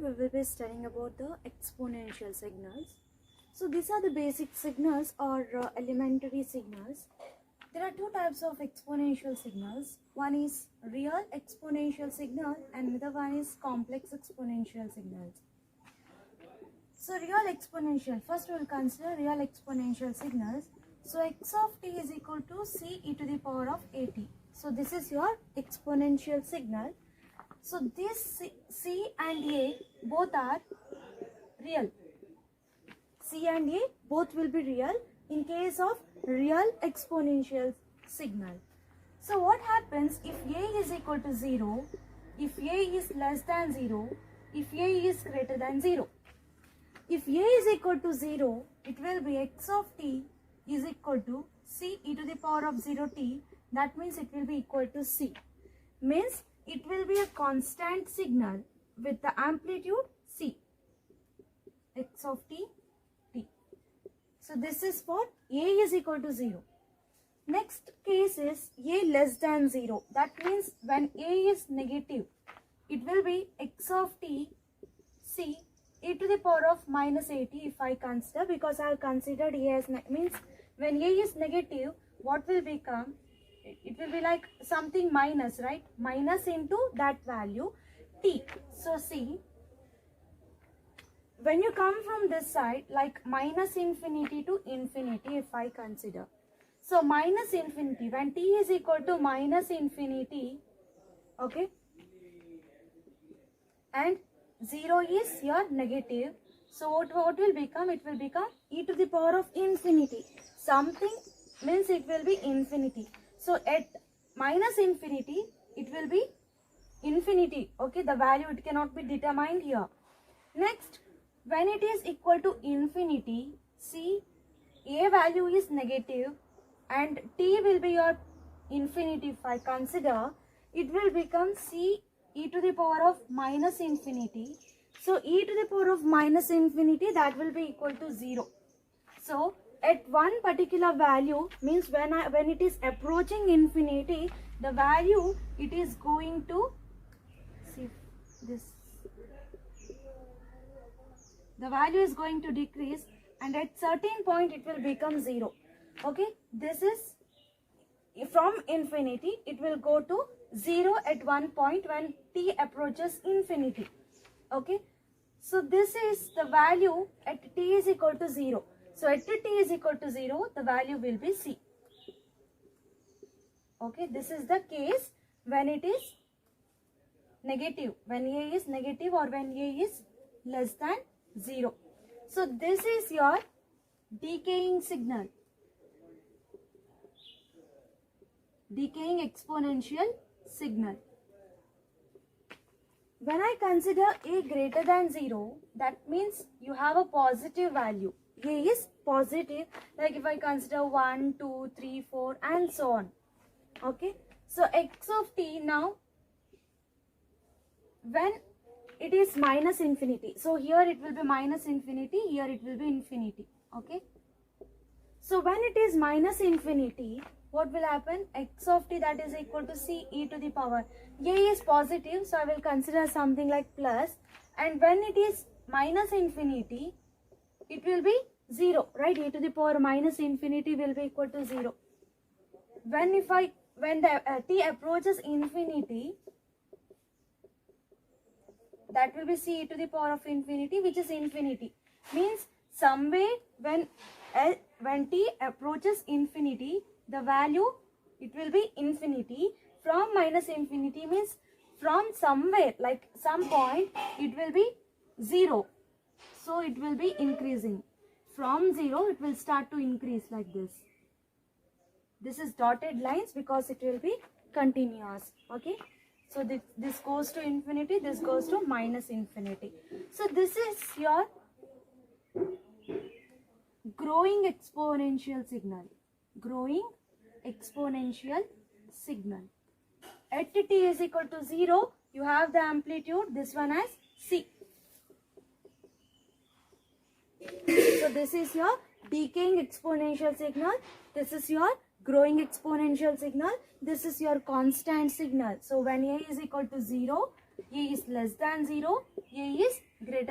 we will be studying about the exponential signals. So these are the basic signals or elementary signals. There are two types of exponential signals. One is real exponential signal and another one is complex exponential signals. So real exponential, first we will consider real exponential signals. So x of t is equal to c e to the power of at. So this is your exponential signal. So this c and a both are real. C and a both will be real in case of real exponential signal. So what happens if a is equal to 0, if a is less than 0, if a is greater than 0? If a is equal to 0, it will be x of t is equal to c e to the power of 0t. That means it will be equal to c. Means it will be a constant signal with the amplitude c. X of t, t. So this is for a is equal to 0. Next case is a less than 0. That means when a is negative, it will be x of t c e to the power of minus 80 if I consider, because I have considered a as means when a is negative, what will become? It will be like something minus, right? Minus into that value t. So see, when you come from this side, like minus infinity to infinity if I consider. So minus infinity, when t is equal to minus infinity, okay, and 0 is your negative. So what will become? It will become e to the power of infinity. Something means it will be infinity. So at minus infinity, it will be infinity. Okay, the value it cannot be determined here. Next, when it is equal to infinity, see, a value is negative and t will be your infinity. If I consider, it will become c e to the power of minus infinity. So e to the power of minus infinity, that will be equal to 0. So at one particular value, means when it is approaching infinity, the value it is going to, see this, the value is going to decrease and at certain point it will become 0. Okay, this is from infinity, it will go to 0 at one point when t approaches infinity. Okay, so this is the value at t is equal to 0. So at t is equal to 0, the value will be c. Okay, this is the case when it is negative, when a is negative or when a is less than 0. So this is your decaying signal, decaying exponential signal. When I consider a greater than 0, that means you have a positive value. A is positive, like if I consider 1, 2, 3, 4 and so on. Okay, so x of t now, when it is minus infinity, so here it will be minus infinity, here it will be infinity. Okay, so when it is minus infinity, what will happen? X of t, that is equal to c e to the power. A is positive, so I will consider something like plus, and when it is minus infinity, it will be 0, right? E to the power minus infinity will be equal to 0. When the t approaches infinity, that will be c e to the power of infinity, which is infinity. Means somewhere when t approaches infinity, the value it will be infinity. From minus infinity means from somewhere, like some point, it will be 0. So it will be increasing. From 0, it will start to increase like this. This is dotted lines because it will be continuous. Okay. So this goes to infinity, this goes to minus infinity. So this is your growing exponential signal. Growing exponential signal. At t is equal to 0, you have the amplitude, this one as c. So this is your decaying exponential signal, this is your growing exponential signal, this is your constant signal. So when a is equal to 0, a is less than 0, a is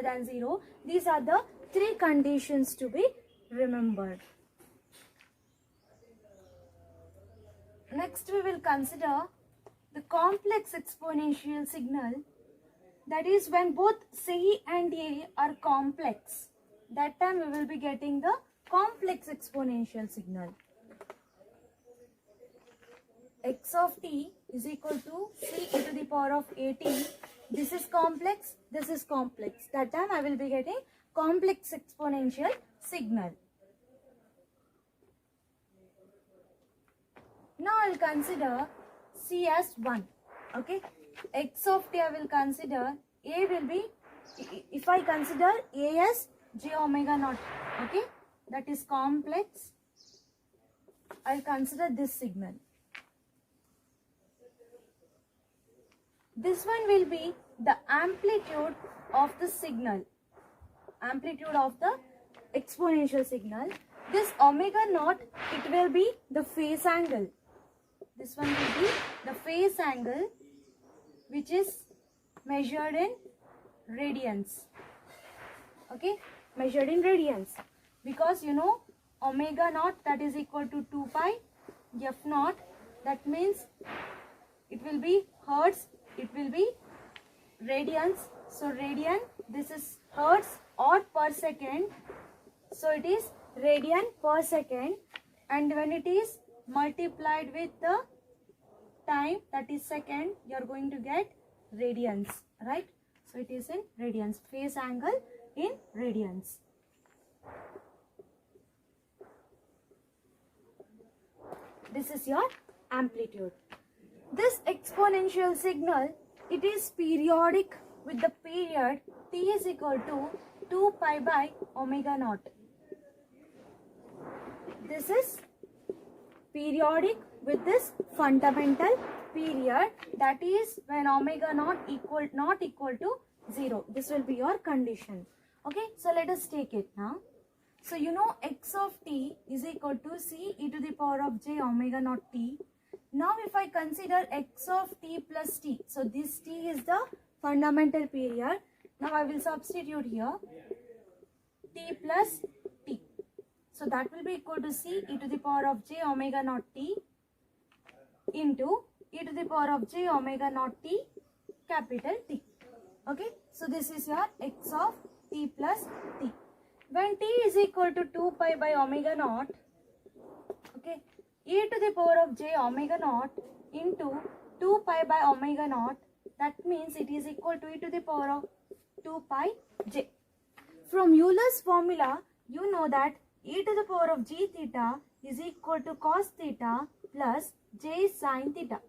greater than 0. These are the three conditions to be remembered. Next we will consider the complex exponential signal, that is when both C and A are complex. That time we will be getting the complex exponential signal. X of t is equal to C e to the power of at. This is complex, this is complex. That time I will be getting complex exponential signal. Now I will consider C as 1. Okay. X of t I will consider, A will be, if I consider A as j omega naught. Okay. That is complex. I will consider this signal. This one will be the amplitude of the signal. Amplitude of the exponential signal. This omega naught, it will be the phase angle. This one will be the phase angle which is measured in radians. Okay, measured in radians. Because you know omega naught, that is equal to 2 pi f naught. That means it will be hertz, it will be radians. So radian, this is hertz or per second. So it is radian per second, and when it is multiplied with the time, that is second, you are going to get radians, right? So it is in radians, phase angle in radians. This is your amplitude. This exponential signal, it is periodic with the period t is equal to 2 pi by omega naught. This is periodic with this fundamental period, that is when omega naught not equal to 0. This will be your condition. Okay, so let us take it now. So you know x of t is equal to C e to the power of j omega naught t. Now if I consider x of t plus t, so this t is the fundamental period. Now I will substitute here t plus t. So that will be equal to C e to the power of j omega naught t into e to the power of j omega naught t capital T. Okay, so this is your x of t plus t. When t is equal to 2 pi by omega naught, okay, e to the power of j omega naught into 2 pi by omega naught, that means it is equal to e to the power of 2 pi j. From Euler's formula, you know that e to the power of g theta is equal to cos theta plus j sin theta.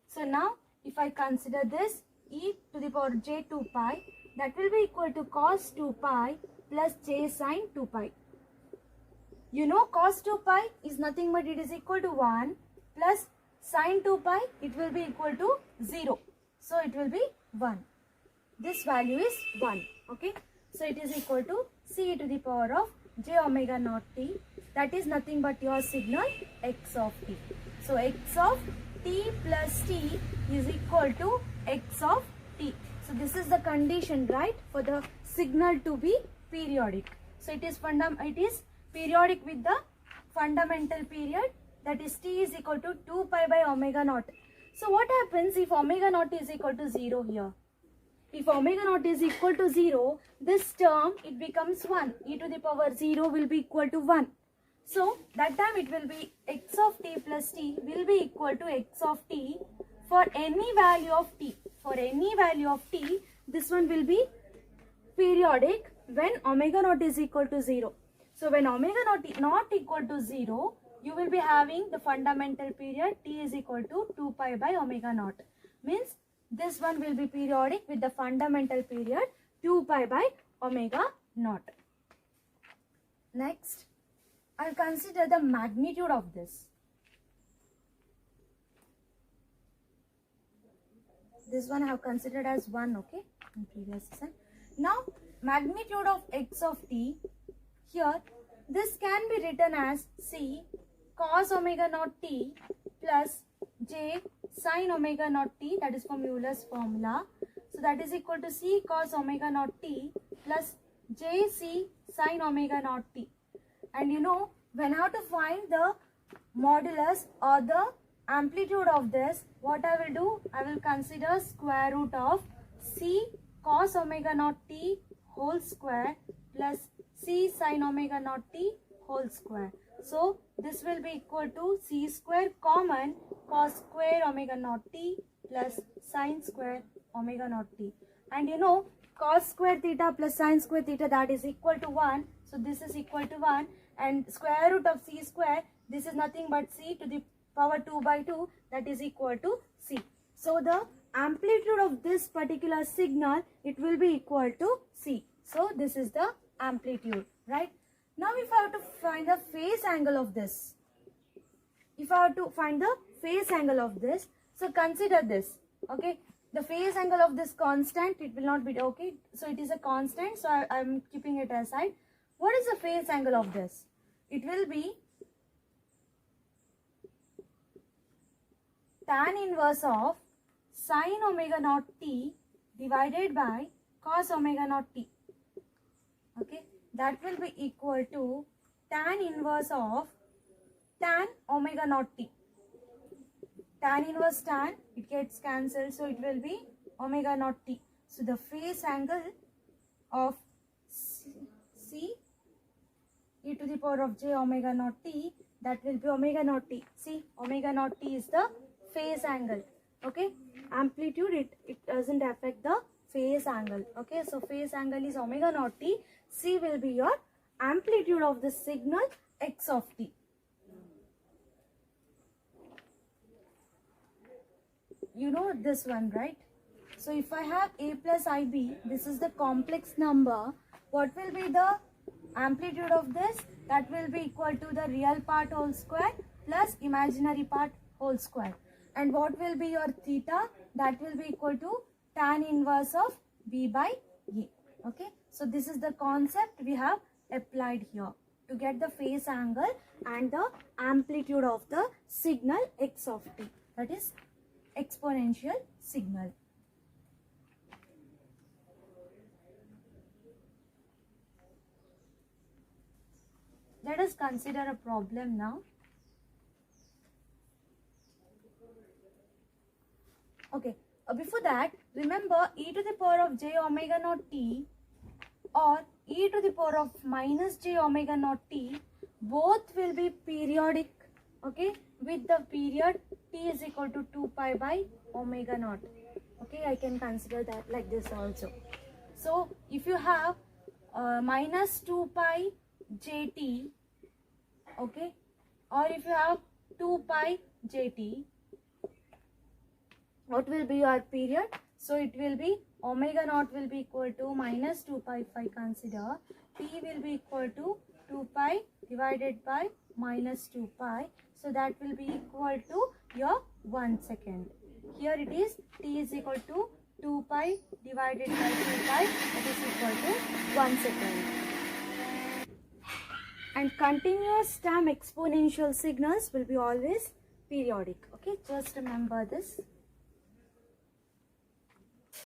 So now if I consider this e to the power j 2 pi, that will be equal to cos 2 pi plus j sin 2 pi. You know cos 2 pi is nothing but it is equal to 1 plus sin 2 pi, it will be equal to 0. So it will be 1. This value is 1. Okay. So it is equal to C to the power of j omega naught t. That is nothing but your signal x of t. So x of t plus t is equal to x of t. So this is the condition, right, for the signal to be periodic. So it is periodic with the fundamental period, that is t is equal to 2 pi by omega naught. So what happens if omega naught is equal to 0 here? If omega naught is equal to 0, this term it becomes 1. E to the power 0 will be equal to 1. So that time it will be x of t plus t will be equal to x of t for any value of t. For any value of t, this one will be periodic when omega naught is equal to 0. So when omega naught is not equal to 0, you will be having the fundamental period t is equal to 2 pi by omega naught. Means this one will be periodic with the fundamental period 2 pi by omega naught. Next, I will consider the magnitude of this. This one I have considered as 1, okay, in previous session. Now, magnitude of x of t, here, this can be written as C cos omega naught t plus j sin omega naught t, that is from Euler's formula. So that is equal to c cos omega naught t plus jc sin omega naught t. And you know, when I have to find the modulus or the amplitude of this, what I will do, I will consider square root of c cos omega naught t whole square plus c sin omega naught t whole square. So this will be equal to c square common cos square omega naught t plus sin square omega naught t. And you know, cos square theta plus sin square theta, that is equal to 1. So this is equal to 1, and square root of c square, this is nothing but c to the power 2 by 2, that is equal to c. So the amplitude of this particular signal, it will be equal to c. So this is the amplitude, right? Now if I have to find the phase angle of this, so consider this, okay? The phase angle of this constant, it will not be, okay? So it is a constant, so I am keeping it aside. What is the phase angle of this? It will be tan inverse of sin omega naught t divided by cos omega naught t. Okay, that will be equal to tan inverse of tan omega naught t. Tan inverse tan, it gets cancelled, so it will be omega naught t. So the phase angle of c e to the power of j omega naught t, that will be omega naught t. See, omega naught t is the phase angle. Okay, amplitude, it doesn't affect the phase angle. Okay, so phase angle is omega naught t. C will be your amplitude of the signal x of t. You know this one, right? So if I have a plus ib, this is the complex number, what will be the amplitude of this? That will be equal to the real part whole square plus imaginary part whole square. And what will be your theta? That will be equal to tan inverse of b by a. Okay, so this is the concept we have applied here to get the phase angle and the amplitude of the signal x of t, that is exponential signal. Let us consider a problem now. Okay, before that, remember e to the power of j omega naught t or e to the power of minus j omega naught t, both will be periodic, okay, with the period t is equal to 2 pi by omega naught. Okay, I can consider that like this also. So if you have minus 2 pi jt, okay, or if you have 2 pi jt, what will be your period? So it will be omega naught will be equal to minus 2 pi if I consider. T will be equal to 2 pi divided by minus 2 pi. So that will be equal to your 1 second. Here it is t is equal to 2 pi divided by 2 pi, that is equal to 1 second. And continuous time exponential signals will be always periodic. Okay, just remember this.